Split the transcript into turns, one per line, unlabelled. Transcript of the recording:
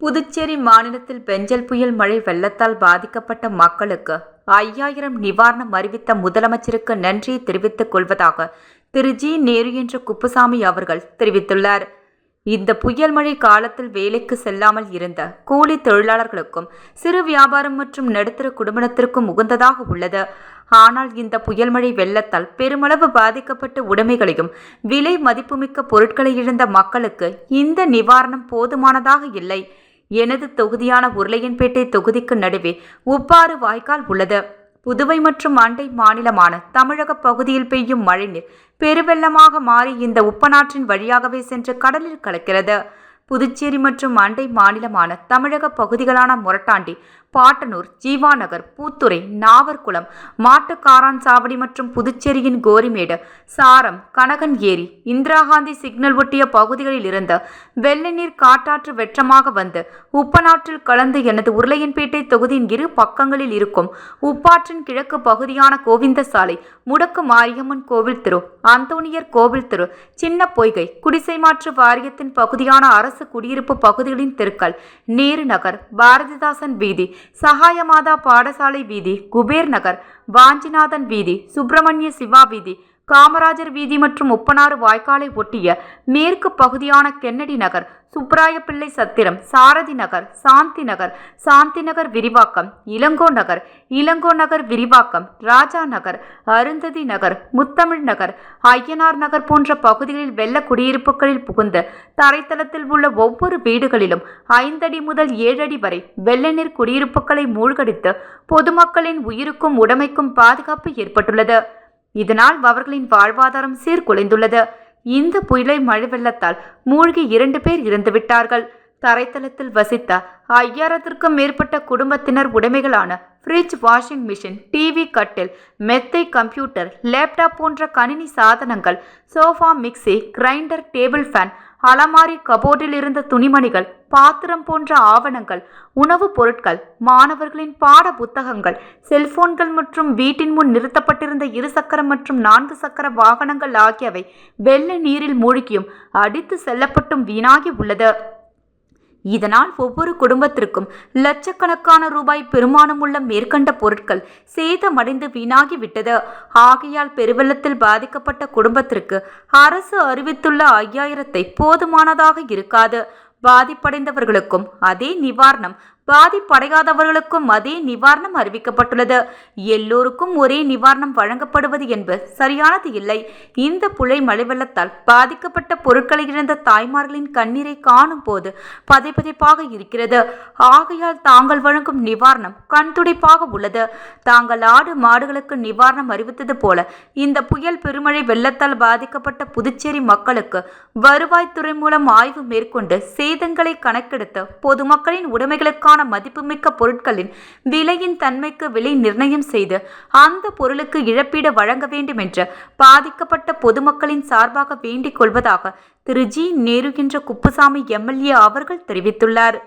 புதுச்சேரி மாநிலத்தில் பெஞ்சல் புயல் மழை வெள்ளத்தால் பாதிக்கப்பட்ட மக்களுக்கு 5000 நிவாரணம் அறிவித்த முதலமைச்சருக்கு நன்றியை தெரிவித்துக் கொள்வதாக திரு ஜி. நேரு என்ற குப்புசாமி அவர்கள் தெரிவித்துள்ளார். இந்த புயல் மழை காலத்தில் வேலைக்கு செல்லாமல் இருந்த கூலி தொழிலாளர்களுக்கும் சிறு வியாபாரம் மற்றும் நடுத்தர குடும்பத்திற்கும் உகந்ததாக உள்ளது. ஆனால் இந்த புயல் மழை வெள்ளத்தால் பெருமளவு பாதிக்கப்பட்ட உடைமைகளையும் விலை மதிப்புமிக்க பொருட்களை இழந்த மக்களுக்கு இந்த நிவாரணம் போதுமானதாக இல்லை. எனது தொகுதியான உருளையன்பேட்டை தொகுதிக்கு நடுவே உப்பாறு வாய்க்கால் உள்ளது. புதுவை மற்றும் அண்டை மாநிலமான தமிழக பகுதியில் பெய்யும் மழைநீர் பெருவெள்ளமாக மாறி இந்த உப்பனாற்றின் வழியாகவே சென்று கடலில் கலக்கிறது. புதுச்சேரி மற்றும் அண்டை மாநிலமான தமிழக பகுதிகளான மொரட்டாண்டி, பாட்டனூர், ஜீவாநகர், பூத்துறை, நாவர்குளம், மாட்டுக்காரான்சாவடி மற்றும் புதுச்சேரியின் கோரிமேடு, சாரம், கனகன் ஏரி, இந்திரா காந்தி சிக்னல் ஒட்டிய பகுதிகளில் இருந்து வெள்ள நீர் காட்டாற்று வெற்றமாக வந்து உப்பனாற்றில் கலந்து எனது உருளையன்பேட்டை தொகுதியின் இரு பக்கங்களில் இருக்கும் உப்பாற்றின் கிழக்கு பகுதியான கோவிந்தசாலை, முடக்கு மாரியம்மன் கோவில் தெரு, அந்தோனியர் கோவில் தெரு, சின்ன பொய்கை, குடிசை மாற்று வாரியத்தின் பகுதியான அரசு குடியிருப்பு பகுதிகளின் தெருக்கள், நேரு நகர், பாரதிதாசன் வீதி, சகாயமாதா பாடசாலை வீதி, குபேர் நகர், வாஞ்சிநாதன் வீதி, சுப்பிரமணிய சிவா வீதி, காமராஜர் வீதி மற்றும் உப்பனாறு வாய்க்காலை ஒட்டிய மேற்கு பகுதியான கென்னடி நகர், சுப்பராயப்பிள்ளை சத்திரம், சாரதி நகர், சாந்தி நகர் விரிவாக்கம், இளங்கோ நகர் விரிவாக்கம், ராஜா நகர், அருந்ததி நகர், முத்தமிழ் நகர், ஐயனார் நகர் போன்ற பகுதிகளில் வெள்ள குடியிருப்புகளில் புகுந்து தரைத்தளத்தில் உள்ள ஒவ்வொரு வீடுகளிலும் 5 அடி முதல் 7 அடி வரை வெள்ள நீர் குடியிருப்புகளை மூழ்கடித்து பொதுமக்களின் உயிருக்கும் உடைமைக்கும் பாதுகாப்பு ஏற்பட்டுள்ளது. இதனால் அவர்களின் வாழ்வாதாரம் சீர்குலைந்துள்ளது. இந்த புயலை மழை வெள்ளத்தால் மூழ்கி 2 பேர் இறந்துவிட்டார்கள். தரைத்தளத்தில் வசித்த 5000க்கும் மேற்பட்ட குடும்பத்தினர் உடைமைகளான ஃப்ரிட்ஜ், வாஷிங் மிஷின், டிவி, கட்டில், மெத்தை, கம்ப்யூட்டர், லேப்டாப் போன்ற கணினி சாதனங்கள், sofa, mixie, grinder, table fan, அலமாரி, கபோர்டில் இருந்த துணிமணிகள், பாத்திரம் போன்ற ஆவணங்கள், உணவுப் பொருட்கள், மாணவர்களின் பாட புத்தகங்கள், செல்போன்கள் மற்றும் வீட்டின் முன் நிறுத்தப்பட்டிருந்த 2 சக்கர மற்றும் 4 சக்கர வாகனங்கள் ஆகியவை வெள்ள நீரில் மூழ்கியும் அடித்து செல்லப்பட்டும் வீணாகி உள்ளது. இதனால் ஒவ்வொரு குடும்பத்திற்கும் லட்சக்கணக்கான ரூபாய் பெருமானமுள்ள மேற்கண்ட பொருட்கள் சேதமடைந்து வீணாகிவிட்டது. ஆகையால் பெருவெள்ளத்தில் பாதிக்கப்பட்ட குடும்பத்திற்கு அரசு அறிவித்துள்ள 5000 போதுமானதாக இருக்காது. பாதிப்படைந்தவர்களுக்கும் அதே நிவாரணம், பாதிப்படையாதவர்களுக்கும் அதே நிவாரணம் அறிவிக்கப்பட்டுள்ளது. எல்லோருக்கும் ஒரே நிவாரணம் வழங்கப்படுவது என்பது சரியானது இல்லை. இந்த புயல் மழை வெள்ளத்தால் பாதிக்கப்பட்ட பொருட்களை இழந்த தாய்மார்களின் கண்ணீரை காணும் போது பதைபதைப்பாக இருக்கிறது. ஆகையால் தாங்கள் வழங்கும் நிவாரணம் கண்துடைப்பாக உள்ளது. தாங்கள் ஆடு மாடுகளுக்கு நிவாரணம் அறிவித்தது போல இந்த புயல் பெருமழை வெள்ளத்தால் பாதிக்கப்பட்ட புதுச்சேரி மக்களுக்கு வருவாய்த்துறை மூலம் ஆய்வு மேற்கொண்டு சேதங்களை கணக்கெடுத்து பொதுமக்களின் உடைமைகளுக்கான மதிப்புமிக்க பொருட்களின் விலையின் தன்மைக்கு விலை நிர்ணயம் செய்து அந்த பொருளுக்கு இழப்பீடு வழங்க வேண்டும் என்று பாதிக்கப்பட்ட பொதுமக்களின் சார்பாக வேண்டிக் கொள்வதாக திரு ஜி. நேரு என்ற குப்புசாமி எம்எல்ஏ அவர்கள் தெரிவித்துள்ளார்.